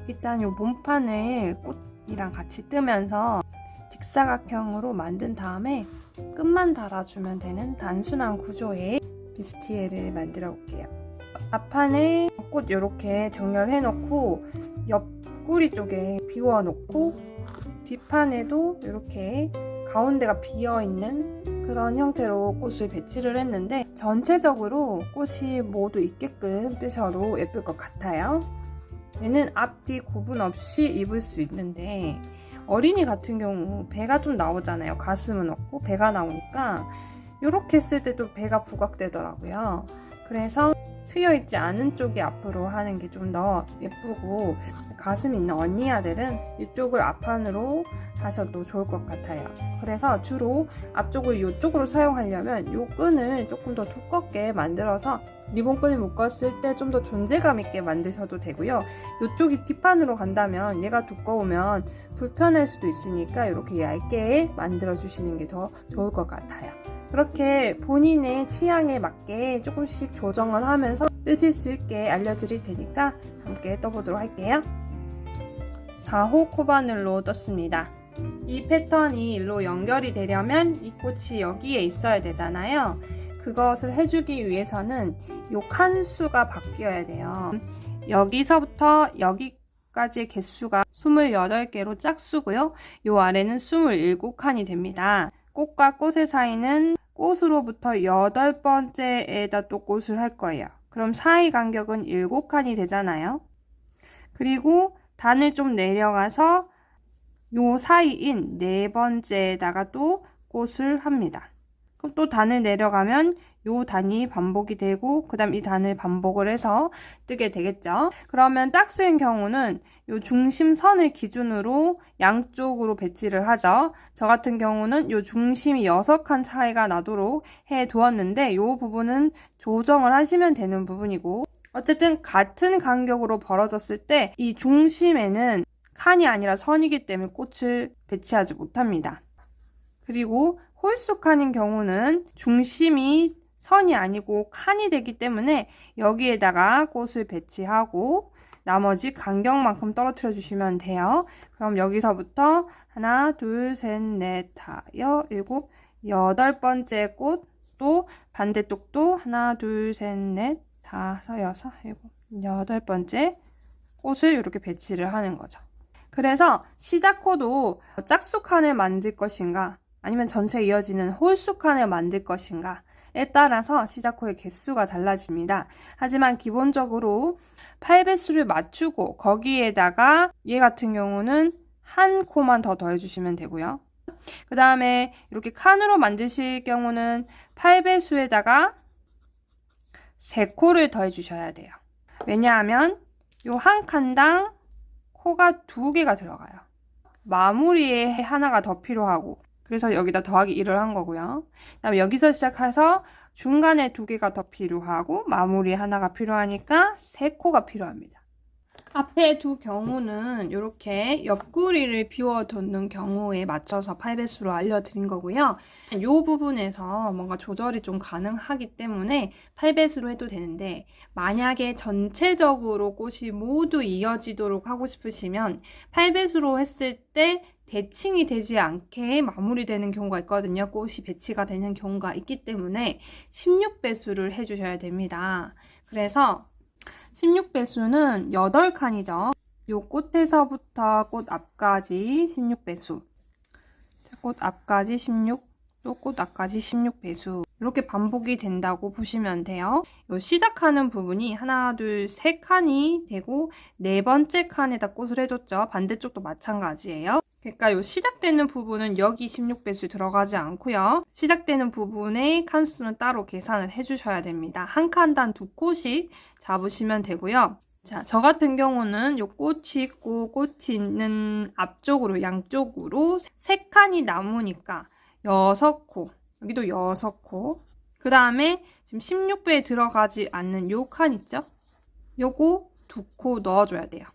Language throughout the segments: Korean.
일단 이 몸판을 꽃이랑 같이 뜨면서 직사각형으로 만든 다음에 끝만 달아주면 되는 단순한 구조의 비스티에를 만들어 볼게요. 앞판에 꽃 이렇게 정렬해 놓고 옆구리 쪽에 비워 놓고 뒷판에도 이렇게 가운데가 비어 있는 그런 형태로 꽃을 배치를 했는데 전체적으로 꽃이 모두 있게끔 뜨셔도 예쁠 것 같아요. 얘는 앞뒤 구분 없이 입을 수 있는데 어린이 같은 경우 배가 좀 나오잖아요. 가슴은 없고 배가 나오니까 이렇게 했을 때도 배가 부각되더라고요. 그래서 트여있지 않은 쪽이 앞으로 하는 게 좀 더 예쁘고 가슴이 있는 언니야들은 이쪽을 앞판으로 하셔도 좋을 것 같아요. 그래서 주로 앞쪽을 이쪽으로 사용하려면 이 끈을 조금 더 두껍게 만들어서 리본끈을 묶었을 때 좀 더 존재감 있게 만드셔도 되고요. 이쪽이 뒷판으로 간다면 얘가 두꺼우면 불편할 수도 있으니까 이렇게 얇게 만들어 주시는 게 더 좋을 것 같아요. 그렇게 본인의 취향에 맞게 조금씩 조정을 하면서 뜨실 수 있게 알려드릴 테니까 함께 떠보도록 할게요. 4호 코바늘로 떴습니다. 이 패턴이 일로 연결이 되려면 이 꽃이 여기에 있어야 되잖아요. 그것을 해주기 위해서는 이 칸수가 바뀌어야 돼요. 여기서부터 여기까지의 개수가 28개로 짝수고요. 이 아래는 27칸이 됩니다. 꽃과 꽃의 사이는 꽃으로부터 8번째에다 또 꽃을 할 거예요. 그럼 사이 간격은 7칸이 되잖아요. 그리고 단을 좀 내려가서 요 사이인 4번째에다가 또 꽃을 합니다. 그럼 또 단을 내려가면 요 단이 반복이 되고 그 다음 이 단을 반복을 해서 뜨게 되겠죠. 그러면 딱수인 경우는 요 중심선을 기준으로 양쪽으로 배치를 하죠. 저 같은 경우는 요 중심이 6칸 차이가 나도록 해 두었는데 요 부분은 조정을 하시면 되는 부분이고 어쨌든 같은 간격으로 벌어졌을 때 이 중심에는 칸이 아니라 선이기 때문에 꽃을 배치하지 못합니다. 그리고 홀수칸인 경우는 중심이 선이 아니고 칸이 되기 때문에 여기에다가 꽃을 배치하고 나머지 간격만큼 떨어뜨려 주시면 돼요. 그럼 여기서부터 하나, 둘, 셋, 넷, 다, 일곱, 8번째 꽃, 또 반대쪽도 하나, 둘, 셋, 넷, 다섯, 여섯, 일곱, 8번째 꽃을 이렇게 배치를 하는 거죠. 그래서 시작호도 짝수칸을 만들 것인가 아니면 전체 이어지는 홀수칸을 만들 것인가에 따라서 시작호의 개수가 달라집니다. 하지만 기본적으로 8배수를 맞추고 거기에다가 얘 같은 경우는 한 코만 더 더해주시면 되고요. 그 다음에 이렇게 칸으로 만드실 경우는 8배수에다가 3코를 더해주셔야 돼요. 왜냐하면 요 한 칸당 코가 2개가 들어가요. 마무리에 하나가 더 필요하고 그래서 여기다 더하기 1을 한 거고요. 그 다음에 여기서 시작해서 중간에 2개가 더 필요하고 마무리 하나가 필요하니까 3코가 필요합니다. 앞에 두 경우는 이렇게 옆구리를 비워두는 경우에 맞춰서 8배수로 알려드린 거고요. 이 부분에서 뭔가 조절이 좀 가능하기 때문에 8배수로 해도 되는데 만약에 전체적으로 꽃이 모두 이어지도록 하고 싶으시면 8배수로 했을 때 대칭이 되지 않게 마무리되는 경우가 있거든요. 꽃이 배치가 되는 경우가 있기 때문에 16배수를 해주셔야 됩니다. 그래서 16배수는 8칸이죠. 요 꽃에서부터 꽃 앞까지 16배수. 꽃 앞까지 16, 또 꽃 앞까지 16배수. 이렇게 반복이 된다고 보시면 돼요. 요 시작하는 부분이 하나, 둘, 3칸이 되고 4번째 칸에다 꽃을 해줬죠. 반대쪽도 마찬가지예요. 그러니까 요 시작되는 부분은 여기 16배수 들어가지 않고요. 시작되는 부분의 칸수는 따로 계산을 해주셔야 됩니다. 한 칸당 2코씩 잡으시면 되고요. 자, 저 같은 경우는 요 꽃이 있고 꽃이 있는 앞쪽으로 양쪽으로 3칸이 남으니까 6코, 여기도 6코. 그 다음에 지금 16배에 들어가지 않는 요 칸 있죠? 요거 2코 넣어줘야 돼요.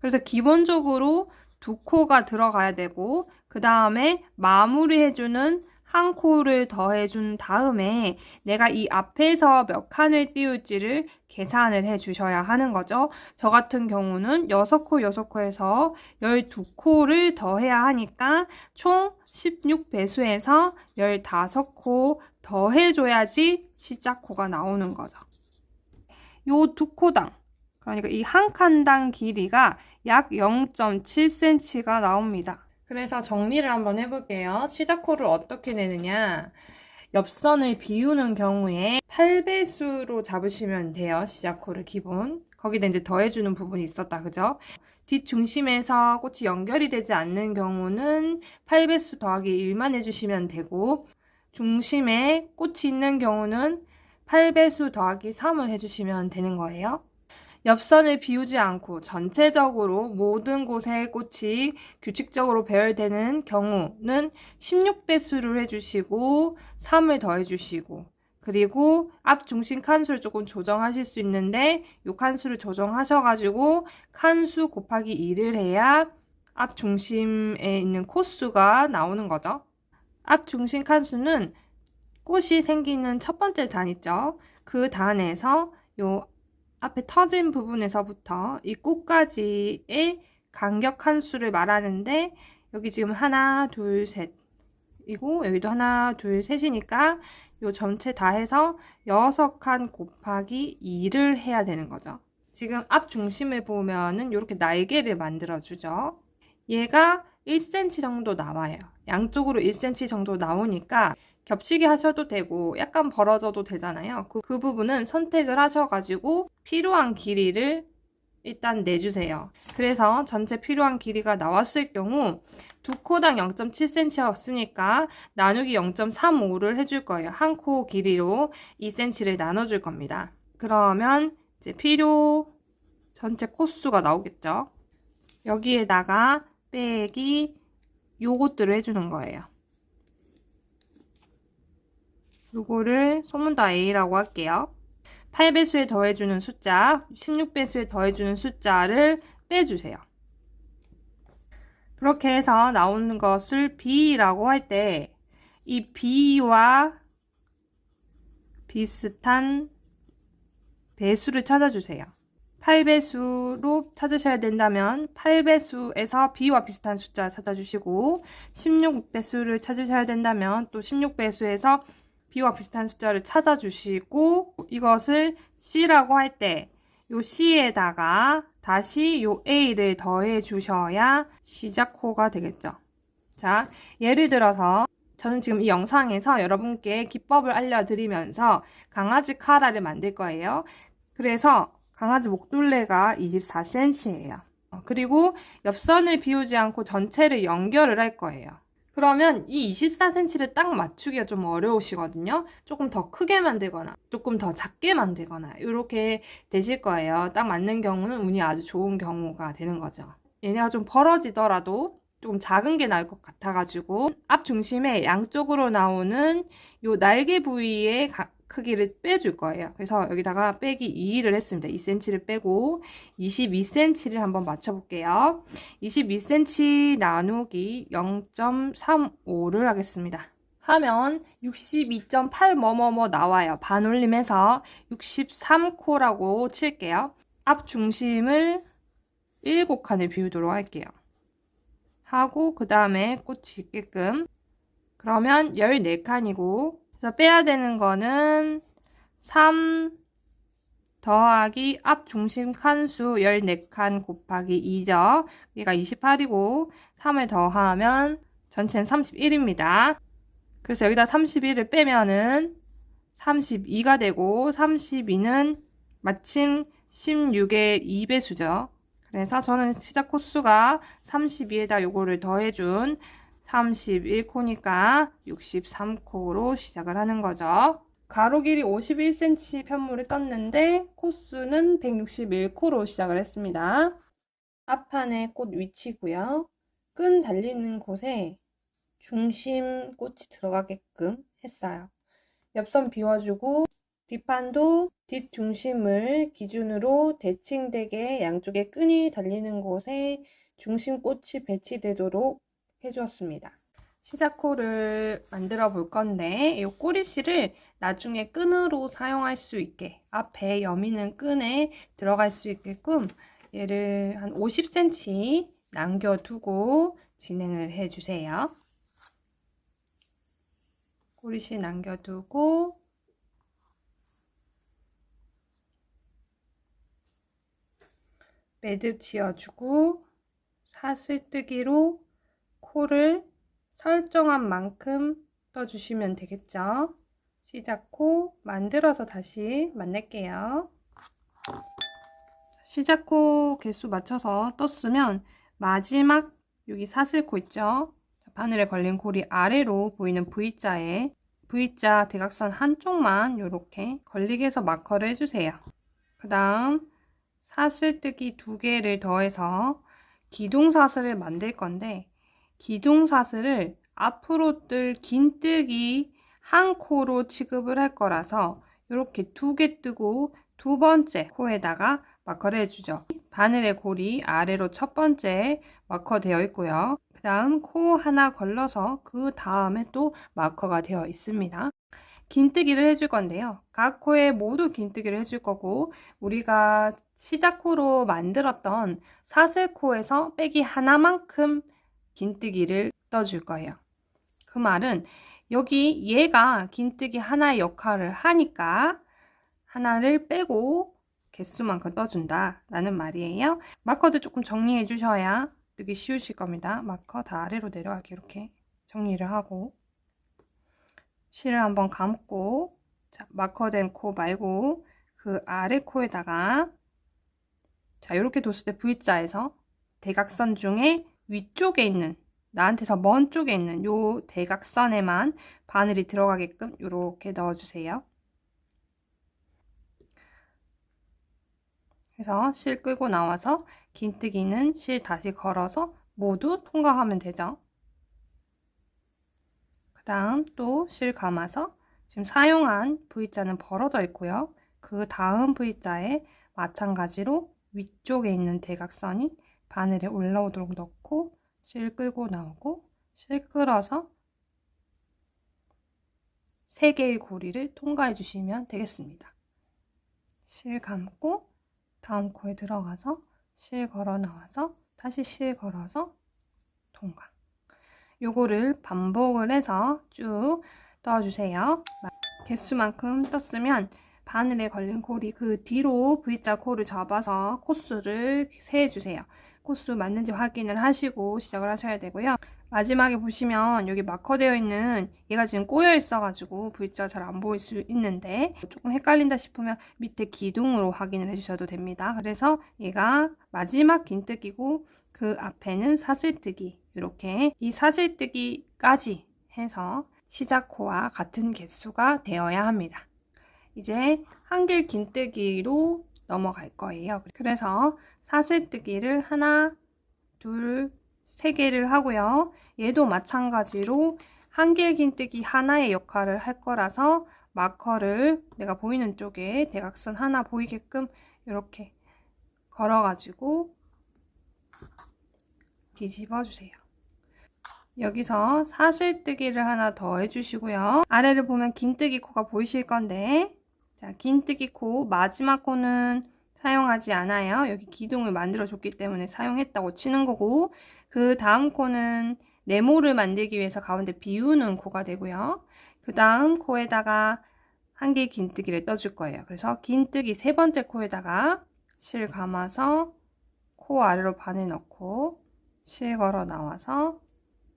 그래서 기본적으로 2코가 들어가야 되고 그 다음에 마무리해주는 한 코를 더해준 다음에 내가 이 앞에서 몇 칸을 띄울지를 계산을 해주셔야 하는 거죠. 저 같은 경우는 6코, 6코에서 12코를 더해야 하니까 총 16배수에서 15코 더해줘야지 시작코가 나오는 거죠. 요 두 코당, 그러니까 이 한 칸당 길이가 약 0.7cm가 나옵니다. 그래서 정리를 한번 해볼게요. 시작코를 어떻게 내느냐. 옆선을 비우는 경우에 8배수로 잡으시면 돼요. 시작코를 기본. 거기다 이제 더해주는 부분이 있었다. 그죠? 뒷중심에서 꽃이 연결이 되지 않는 경우는 8배수 더하기 1만 해주시면 되고, 중심에 꽃이 있는 경우는 8배수 더하기 3을 해주시면 되는 거예요. 옆선을 비우지 않고 전체적으로 모든 곳에 꽃이 규칙적으로 배열되는 경우는 16배수를 해주시고 3을 더해주시고, 그리고 앞 중심 칸수를 조금 조정하실 수 있는데 이 칸수를 조정하셔가지고 칸수 곱하기 2를 해야 앞 중심에 있는 코수가 나오는 거죠. 앞 중심 칸수는 꽃이 생기는 첫 번째 단 있죠. 그 단에서 요 앞에 터진 부분에서부터 이 꽃가지의 간격 칸수를 말하는데, 여기 지금 하나, 둘, 셋 이고 여기도 하나, 둘, 셋이니까 요 전체 다 해서 6칸 곱하기 2를 해야 되는 거죠. 지금 앞 중심을 보면은 이렇게 날개를 만들어 주죠. 얘가 1cm 정도 나와요. 양쪽으로 1cm 정도 나오니까 겹치게 하셔도 되고 약간 벌어져도 되잖아요. 그 부분은 선택을 하셔가지고 필요한 길이를 일단 내주세요. 그래서 전체 필요한 길이가 나왔을 경우 두 코당 0.7cm였으니까 나누기 0.35를 해줄 거예요. 한 코 길이로 2cm를 나눠줄 겁니다. 그러면 이제 필요 전체 코수가 나오겠죠. 여기에다가 빼기 요것들을 해주는 거예요. 요거를 소문다 A라고 할게요. 8배수에 더해주는 숫자, 16배수에 더해주는 숫자를 빼주세요. 그렇게 해서 나오는 것을 B라고 할 때 이 B와 비슷한 배수를 찾아주세요. 8배수로 찾으셔야 된다면 8배수에서 B와 비슷한 숫자 찾아주시고, 16배수를 찾으셔야 된다면 또 16배수에서 B와 비슷한 숫자를 찾아주시고, 이것을 C라고 할 때 요 C에다가 다시 요 A를 더해 주셔야 시작호가 되겠죠. 자, 예를 들어서 저는 지금 이 영상에서 여러분께 기법을 알려드리면서 강아지 카라를 만들 거예요. 그래서 강아지 목둘레가 24cm예요. 그리고 옆선을 비우지 않고 전체를 연결을 할 거예요. 그러면 이 24cm를 딱 맞추기가 좀 어려우시거든요. 조금 더 크게 만들거나 조금 더 작게 만들거나 이렇게 되실 거예요. 딱 맞는 경우는 운이 아주 좋은 경우가 되는 거죠. 얘네가 좀 벌어지더라도 조금 작은 게 나을 것 같아가지고 앞 중심에 양쪽으로 나오는 요 날개 부위의 크기를 빼줄 거예요. 그래서 여기다가 빼기 2를 했습니다. 2cm를 빼고 22cm를 한번 맞춰볼게요. 22cm 나누기 0.35를 하겠습니다. 하면 62.8 뭐뭐뭐 나와요. 반올림해서 63코라고 칠게요. 앞 중심을 7칸을 비우도록 할게요. 하고 그 다음에 꽃이 있게끔. 그러면 14칸이고, 그래서 빼야 되는 거는 3 더하기 앞 중심 칸수 14칸 곱하기 2죠. 얘가 28이고 3을 더하면 전체는 31입니다. 그래서 여기다 31을 빼면은 32가 되고, 32는 마침 16의 2배수죠. 그래서 저는 시작 코수가 32에다 요거를 더해준 31코니까 63코로 시작을 하는 거죠. 가로 길이 51cm 편물을 떴는데 코수는 161코로 시작을 했습니다. 앞판의 꽃 위치고요. 끈 달리는 곳에 중심 꽃이 들어가게끔 했어요. 옆선 비워주고 뒷판도 뒷중심을 기준으로 대칭되게 양쪽에 끈이 달리는 곳에 중심 꽃이 배치되도록 해주었습니다. 시자코를 만들어 볼 건데 이 꼬리실을 나중에 끈으로 사용할 수 있게 앞에 여미는 끈에 들어갈 수 있게끔 얘를 한 50cm 남겨두고 진행을 해주세요. 꼬리실 남겨두고 매듭 지어주고 사슬뜨기로 코를 설정한 만큼 떠주시면 되겠죠. 시자코 만들어서 다시 만날게요. 시자코 개수 맞춰서 떴으면 마지막 여기 사슬코 있죠. 바늘에 걸린 고리 아래로 보이는 V자에 V자 대각선 한쪽만 이렇게 걸리게 해서 마커를 해주세요. 그 다음 사슬뜨기 2개를 더해서 기둥사슬을 만들 건데 기둥사슬을 앞으로 뜰 긴뜨기 한 코로 취급을 할 거라서 이렇게 2개 뜨고 두 번째 코에다가 마커를 해주죠. 바늘의 고리 아래로 첫 번째 마커 되어 있고요. 그 다음 코 하나 걸러서 그 다음에 또 마커가 되어 있습니다. 긴뜨기를 해줄 건데요. 각 코에 모두 긴뜨기를 해줄 거고 우리가 시자코로 만들었던 사슬코에서 빼기 하나만큼 긴뜨기를 떠줄 거예요. 그 말은 여기 얘가 긴뜨기 하나의 역할을 하니까 하나를 빼고 개수만큼 떠준다 라는 말이에요. 마커도 조금 정리해 주셔야 뜨기 쉬우실 겁니다. 마커 다 아래로 내려가게 이렇게 정리를 하고 실을 한번 감고 자, 마커된 코 말고 그 아래 코에다가 자 이렇게 뒀을 때 V자에서 대각선 중에 위쪽에 있는 나한테서 먼 쪽에 있는 요 대각선에만 바늘이 들어가게끔 이렇게 넣어주세요. 그래서 실 끄고 나와서 긴뜨기는 실 다시 걸어서 모두 통과하면 되죠. 그 다음 또 실 감아서 지금 사용한 V자는 벌어져 있고요. 그 다음 V자에 마찬가지로 위쪽에 있는 대각선이 바늘에 올라오도록 넣고 실 끌고 나오고 실 끌어서 3개의 고리를 통과해 주시면 되겠습니다. 실 감고 다음 코에 들어가서 실 걸어 나와서 다시 실 걸어서 통과. 요거를 반복을 해서 쭉 떠주세요. 개수만큼 떴으면 바늘에 걸린 고리 그 뒤로 V자 코를 잡아서 코수를 세주세요. 코수 맞는지 확인을 하시고 시작을 하셔야 되고요. 마지막에 보시면 여기 마커되어 있는 얘가 지금 꼬여 있어 가지고 V자가 잘 안 보일 수 있는데 조금 헷갈린다 싶으면 밑에 기둥으로 확인을 해주셔도 됩니다. 그래서 얘가 마지막 긴뜨기고 그 앞에는 사슬뜨기 이렇게 이 사슬뜨기까지 해서 시작코와 같은 개수가 되어야 합니다. 이제 한길 긴뜨기로 넘어갈 거예요. 그래서 사슬뜨기를 하나, 둘, 3개를 하고요. 얘도 마찬가지로 한길 긴뜨기 하나의 역할을 할 거라서 마커를 내가 보이는 쪽에 대각선 하나 보이게끔 이렇게 걸어가지고 뒤집어 주세요. 여기서 사슬뜨기를 하나 더 해주시고요. 아래를 보면 긴뜨기 코가 보이실 건데 자, 긴뜨기 코 마지막 코는 사용하지 않아요. 여기 기둥을 만들어 줬기 때문에 사용했다고 치는 거고 그 다음 코는 네모를 만들기 위해서 가운데 비우는 코가 되고요. 그 다음 코에다가 한길 긴뜨기를 떠줄 거예요. 그래서 긴뜨기 3번째 코에다가 실 감아서 코 아래로 바늘 넣고 실 걸어 나와서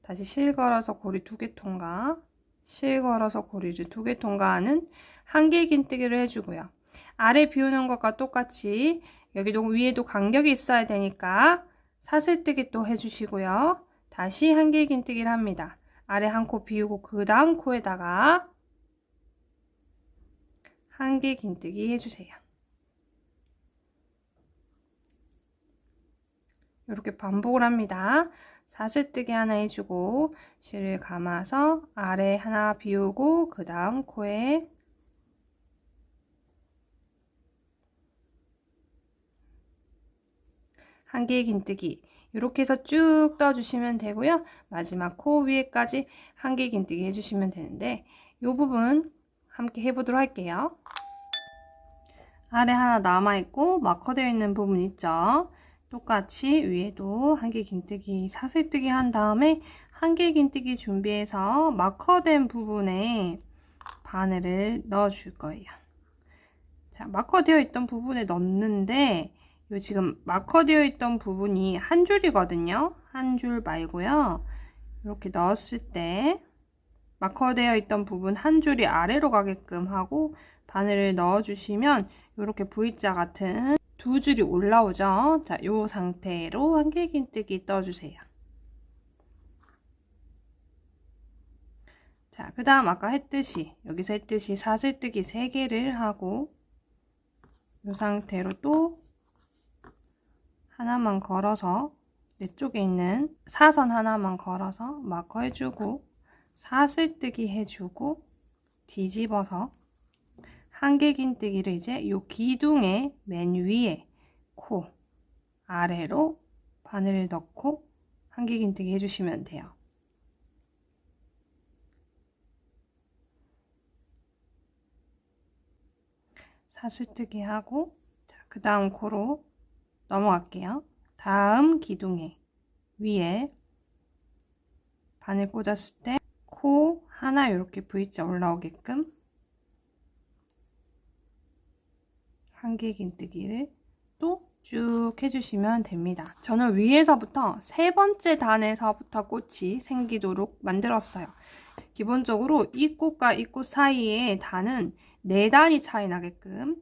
다시 실 걸어서 고리 2개 통과, 실 걸어서 고리를 2개 통과하는 한길 긴뜨기를 해주고요. 아래 비우는 것과 똑같이 여기도 위에도 간격이 있어야 되니까 사슬뜨기 또 해주시고요. 다시 한길 긴뜨기를 합니다. 아래 한 코 비우고 그 다음 코에다가 한길 긴뜨기 해주세요. 이렇게 반복을 합니다. 사슬뜨기 하나 해주고 실을 감아서 아래 하나 비우고 그 다음 코에 한 개의 긴뜨기 이렇게 해서 쭉 떠주시면 되고요. 마지막 코 위에까지 한 개의 긴뜨기 해주시면 되는데 이 부분 함께 해보도록 할게요. 아래 하나 남아있고 마커되어 있는 부분 있죠. 똑같이 위에도 한 개 긴뜨기 사슬뜨기 한 다음에 한 개 긴뜨기 준비해서 마커된 부분에 바늘을 넣어 줄 거예요. 자, 마커되어 있던 부분에 넣는데 요 지금 마커되어 있던 부분이 한 줄이거든요. 한 줄 말고요. 이렇게 넣었을 때 마커되어 있던 부분 한 줄이 아래로 가게끔 하고 바늘을 넣어 주시면 이렇게 V자 같은 두 줄이 올라오죠. 자, 이 상태로 한 개 긴뜨기 떠주세요. 자, 그 다음 아까 했듯이 여기서 했듯이 사슬뜨기 3개를 하고 이 상태로 또 하나만 걸어서 내 쪽에 있는 사선 하나만 걸어서 마커 해주고 사슬뜨기 해주고 뒤집어서 한 개 긴뜨기를 이제 요 기둥의 맨 위에 코 아래로 바늘을 넣고 한 개 긴뜨기 해주시면 돼요. 사슬뜨기 하고 그 다음 코로 넘어갈게요. 다음 기둥에 위에 바늘 꽂았을 때 코 하나 이렇게 V자 올라오게끔 한 개 긴뜨기를 또 쭉 해주시면 됩니다. 저는 위에서부터 세 번째 단에서부터 꽃이 생기도록 만들었어요. 기본적으로 이 꽃과 이 꽃 사이에 단은 4단이 차이 나게끔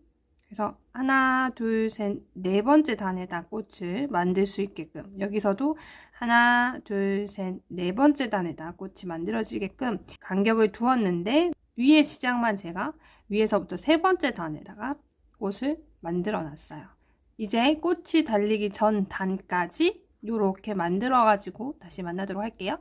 그래서 하나, 둘, 셋, 네 번째 단에다 꽃을 만들 수 있게끔 여기서도 하나, 둘, 셋, 네 번째 단에다 꽃이 만들어지게끔 간격을 두었는데 위에 시작만 제가 위에서부터 세 번째 단에다가 꽃을 만들어 놨어요. 이제 꽃이 달리기 전 단까지 이렇게 만들어 가지고 다시 만나도록 할게요.